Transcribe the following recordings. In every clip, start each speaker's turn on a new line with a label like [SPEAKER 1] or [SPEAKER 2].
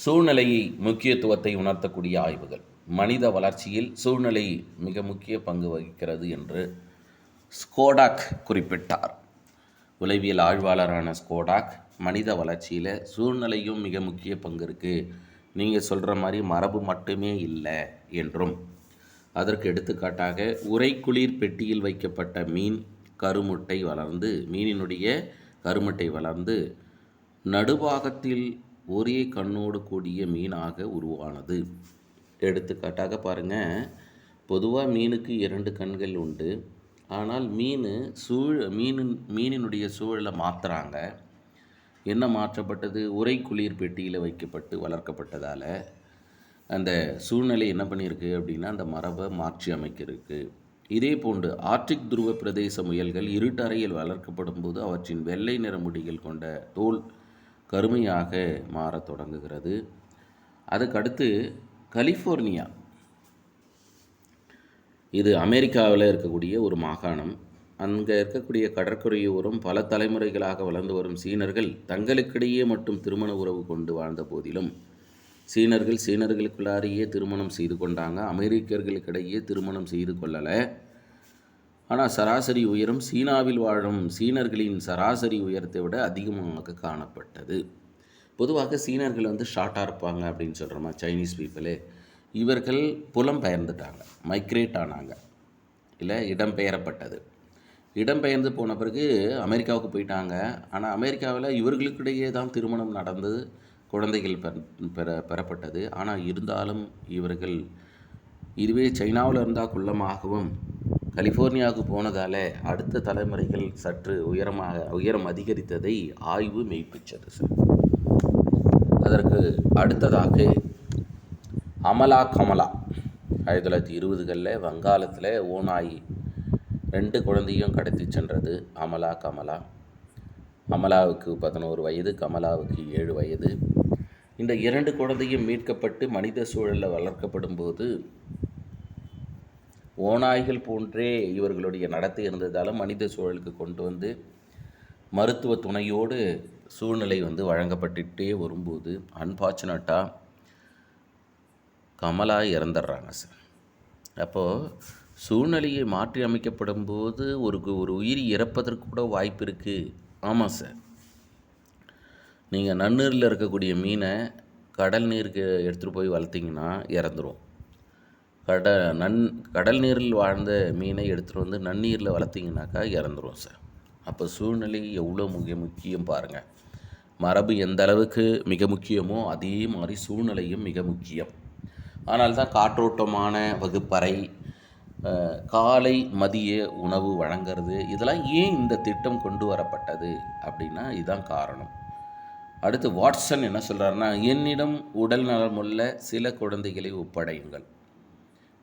[SPEAKER 1] சூழ்நிலையை முக்கியத்துவத்தை உணர்த்தக்கூடிய ஆய்வுகள். மனித வளர்ச்சியில் சூழ்நிலை மிக முக்கிய பங்கு வகிக்கிறது என்று ஸ்கோடாக் குறிப்பிட்டார். உளவியல் ஆய்வாளரான ஸ்கோடாக் மனித வளர்ச்சியில் சூழ்நிலையும் மிக முக்கிய பங்கு இருக்குது, நீங்கள் சொல்கிற மாதிரி மரபு மட்டுமே இல்லை என்றும், அதற்கு எடுத்துக்காட்டாக உறைக்குளிர் பெட்டியில் வைக்கப்பட்ட மீனினுடைய கருமுட்டை வளர்ந்து நடுபாகத்தில் ஒரே கண்ணோடு கூடிய மீனாக உருவானது. எடுத்துக்காட்டாக பாருங்கள், பொதுவாக மீனுக்கு 2 கண்கள் உண்டு. ஆனால் மீனினுடைய சூழலை மாற்றுறாங்க. என்ன மாற்றப்பட்டது? உறைக்குளிர் பெட்டியில் வைக்கப்பட்டு வளர்க்கப்பட்டதால் அந்த சூழ்நிலை என்ன பண்ணியிருக்கு அப்படின்னா அந்த மரபை மாற்றி அமைக்கிருக்கு. இதே போன்று ஆர்டிக் துருவ பிரதேச முயல்கள் இருட்டறையில் வளர்க்கப்படும் போது அவற்றின் வெள்ளை நிற முடிகள் கொண்ட தோல் கருமையாக மாறத் தொடங்குகிறது. அதுக்கடுத்து கலிஃபோர்னியா, இது அமெரிக்காவில் இருக்கக்கூடிய ஒரு மாகாணம். அங்கே இருக்கக்கூடிய கடற்கரையோரம் பல தலைமுறைகளாக வளர்ந்து வரும் சீனர்கள் தங்களுக்கிடையே மட்டும் திருமண உறவு கொண்டு வாழ்ந்த போதிலும் சீனர்களுக்குள்ளாரையே திருமணம் செய்து கொண்டாங்க. அமெரிக்கர்களுக்கிடையே திருமணம் செய்து கொள்ளலை. ஆனால் சராசரி உயரம் சீனாவில் வாழும் சீனர்களின் சராசரி உயரத்தை விட அதிகமாக காணப்பட்டது. பொதுவாக சீனர்கள் ஷார்ட்டாக இருப்பாங்க அப்படின்னு சொல்கிறோமா, சைனீஸ் பீப்புளு. இவர்கள் புலம் பெயர்ந்துட்டாங்க, மைக்ரேட் ஆனாங்க, இல்லை இடம்பெயரப்பட்டது. இடம்பெயர்ந்து போன பிறகு அமெரிக்காவுக்கு போயிட்டாங்க. ஆனால் அமெரிக்காவில் இவர்களுக்கிடையே தான் திருமணம் நடந்தது, குழந்தைகள் பெறப்பட்டது. ஆனால் இருந்தாலும் இவர்கள் இதுவே சைனாவில் இருந்தால் குள்ளமாகவும் கலிஃபோர்னியாவுக்கு போனதால் அடுத்த தலைமுறைகள் சற்று உயரம் அதிகரித்ததை ஆய்வு மெய்ப்பிச்சது சார். அதற்கு அடுத்ததாக கமலா 1920களில் வங்காளத்தில் ஓநாய் 2 குழந்தையும் கடத்தி சென்றது. அமலாவுக்கு 11 வயது, கமலாவுக்கு 7 வயது. இந்த 2 குழந்தையும் மீட்கப்பட்டு மனித சூழலில் வளர்க்கப்படும் போது ஓநாய்கள் போன்றே இவர்களுடைய நடத்தை இருந்ததால் மனித சூழலுக்கு கொண்டு வந்து மருத்துவ துணையோடு சூழ்நிலை வழங்கப்பட்டுகிட்டே வரும்போது அன்பார்ச்சுனேட்டாக கமலா இறந்துடுறாங்க சார். அப்போது சூழ்நிலையை மாற்றி அமைக்கப்படும் போது ஒரு உயிர் இறப்பதற்கு கூட வாய்ப்பு இருக்குது. ஆமாம் சார், நீங்கள் நன்னீரில் இருக்கக்கூடிய மீனை கடல் நீருக்கு எடுத்துகிட்டு போய் வளர்த்திங்கன்னா இறந்துடும். கடல் நீரில் வாழ்ந்த மீனை எடுத்துகிட்டு வந்து நன்னீரில் வளர்த்திங்கனாக்கா இறந்துடும் சார். அப்போ சூழ்நிலை எவ்வளோ முக்கியம் பாருங்கள். மரபு எந்த அளவுக்கு மிக முக்கியமோ அதே மாதிரி சூழ்நிலையும் மிக முக்கியம். ஆனால் தான் காற்றோட்டமான வகுப்பறை, காலை மதிய உணவு வழங்கிறது, இதெல்லாம் ஏன் இந்த திட்டம் கொண்டு வரப்பட்டது அப்படின்னா இதுதான் காரணம். அடுத்து வாட்சன் என்ன சொல்கிறாருன்னா, என்னிடம் உடல் நலமுள்ள சில குழந்தைகளை ஒப்படையுங்கள்,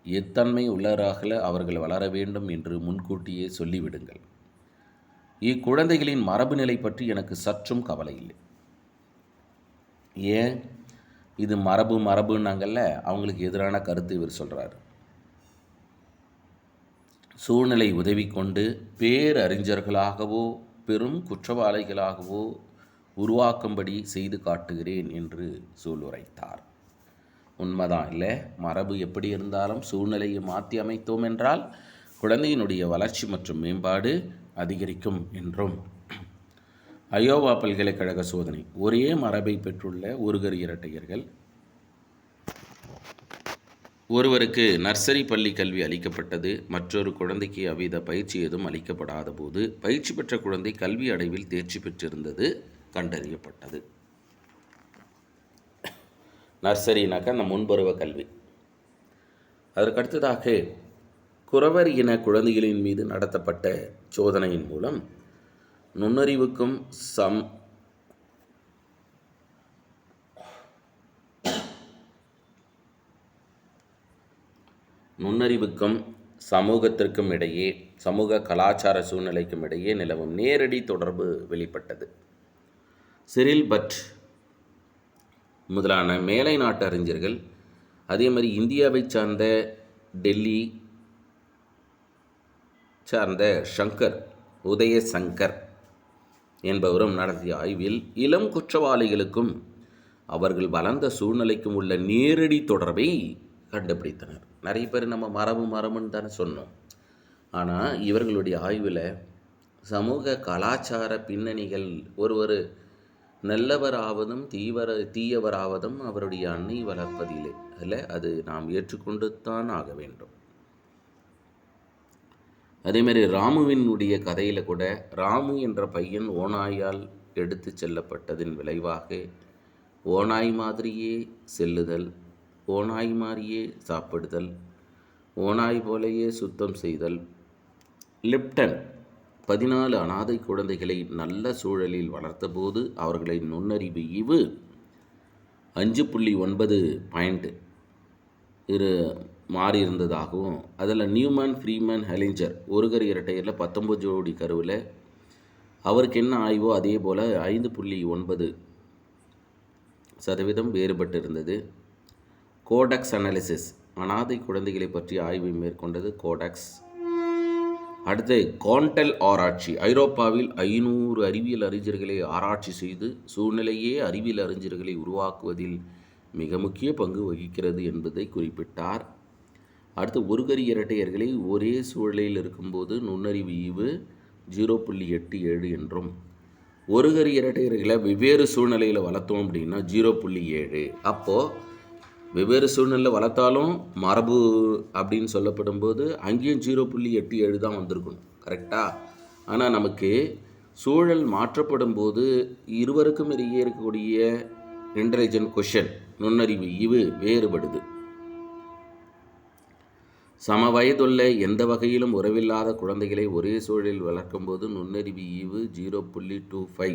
[SPEAKER 1] எத்தன்மை உள்ளவராக அவர்கள் வளர வேண்டும் என்று முன்கூட்டியே சொல்லிவிடுங்கள். இக்குழந்தைகளின் மரபு நிலை பற்றி எனக்கு சற்றும் கவலை இல்லை. ஏன் இது மரபுன்னாங்கல்ல, அவங்களுக்கு எதிரான கருத்து இவர் சொல்கிறார். சூழ்நிலை உதவி கொண்டு பேரறிஞர்களாகவோ பெரும் குற்றவாளிகளாகவோ உருவாக்கும்படி செய்து காட்டுகிறேன் என்று சூளுரைத்தார். உண்மைதான் இல்லை, மரபு எப்படி இருந்தாலும் சூழ்நிலையை மாற்றி அமைத்தோம் என்றால் குழந்தையினுடைய வளர்ச்சி மற்றும் மேம்பாடு அதிகரிக்கும் என்றும். அயோவா பல்கலைக்கழக சோதனை. ஒரே மரபை பெற்றுள்ள ஒருகர் இரட்டையர்கள், ஒருவருக்கு நர்சரி பள்ளி கல்வி அளிக்கப்பட்டது, மற்றொரு குழந்தைக்கு அவ்வித பயிற்சி எதுவும் அளிக்கப்படாத போது பயிற்சி பெற்ற குழந்தை கல்வி அடைவில் தேர்ச்சி பெற்றிருந்தது கண்டறியப்பட்டது. நர்சரினாக்கா அந்த முன்பருவ கல்வி. அதற்கடுத்ததாக குறவர் இன குழந்தைகளின் மீது நடத்தப்பட்ட சோதனையின் மூலம் நுண்ணறிவுக்கும் சமூகத்திற்கும் இடையே, சமூக கலாச்சார சூழ்நிலைக்கும் இடையே நிலவும் நேரடி தொடர்பு வெளிப்பட்டது. சிரில் பட் முதலான மேலை நாட்டு அறிஞர்கள், அதே மாதிரி இந்தியாவை சார்ந்த டெல்லி சார்ந்த உதயசங்கர் என்பவரும் நடத்திய ஆய்வில் இளம் குற்றவாளிகளுக்கும் அவர்கள் வளர்ந்த சூழ்நிலைக்கும் உள்ள நேரடி தொடர்பை கண்டுபிடித்தனர். நிறைய பேர் நம்ம மரபுன்னு தானே சொன்னோம். ஆனால் இவர்களுடைய ஆய்வில் சமூக கலாச்சார பின்னணிகள், ஒருவர் நல்லவராவதும் தீயவராவதும் அவருடைய அன்னை வளர்ப்பதிலே அல்ல, அது நாம் ஏற்றுக்கொண்டு தான் ஆக வேண்டும். அதேமாதிரி ராமுவினுடைய கதையில் கூட ராமு என்ற பையன் ஓநாயால் எடுத்து செல்லப்பட்டதின் விளைவாக ஓநாய் மாதிரியே செல்லுதல், ஓநாய் மாதிரியே சாப்பிடுதல், ஓநாய் போலேயே சுத்தம் செய்தல். லிப்டன் 14 அனாதை குழந்தைகளை நல்ல சூழலில் வளர்த்தபோது அவர்களின் நுண்ணறிவு ஈவு 5.9 பாயிண்ட் மாறி இருந்ததாகவும், அதில் நியூமன், ஃப்ரீமன், ஹெலிஞ்சர் ஒருகர் இரட்டையரில் 19 ஜோடி கருவில் அவருக்கு என்ன ஆய்வோ அதே போல் 5.9% வேறுபட்டு இருந்தது. கோடெக்ஸ் அனாலிசிஸ் அனாதை குழந்தைகளை பற்றி ஆய்வை மேற்கொண்டது கோடெக்ஸ். அடுத்து காண்டல் ஆராய்ச்சி, ஐரோப்பாவில் 500 அறிவியல் அறிஞர்களை ஆராய்ச்சி செய்து சூழ்நிலையே அறிவியல் அறிஞர்களை உருவாக்குவதில் மிக முக்கிய பங்கு வகிக்கிறது என்பதை குறிப்பிட்டார். அடுத்து ஒருகரி இரட்டையர்களை ஒரே சூழலில் இருக்கும்போது நுண்ணறிவு ஈவு 0.87 என்றும், ஒருகரி இரட்டையர்களை வெவ்வேறு சூழ்நிலையில் வளர்த்தோம் அப்படின்னா 0.7. அப்போது வெவ்வேறு சூழ்நிலையில் வளர்த்தாலும் மரபு அப்படின்னு சொல்லப்படும் போது அங்கேயும் 0.87 தான் வந்திருக்கணும், கரெக்டாக? ஆனால் நமக்கு சூழல் மாற்றப்படும் போது இருவருக்கும் இடையே இருக்கக்கூடிய இன்டெலிஜென்ட் கொஷன் நுண்ணறிவு ஈவு வேறுபடுது. சம வயதுள்ள எந்த வகையிலும் உறவில்லாத குழந்தைகளை ஒரே சூழலில் வளர்க்கும்போது நுண்ணறிவு ஈவு 0.25.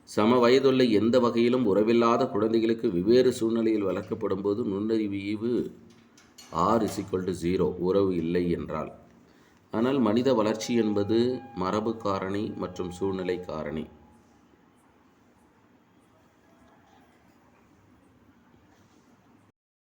[SPEAKER 1] சம வயதுள்ள எந்த வகையிலும் உறவில்லாத குழந்தைகளுக்கு வெவ்வேறு சூழ்நிலையில் வளர்க்கப்படும் போது நுண்ணறிவு ஈவு R=0, உறவு இல்லை என்றால். ஆனால் மனித வளர்ச்சி என்பது மரபு காரணி மற்றும் சூழ்நிலை காரணி.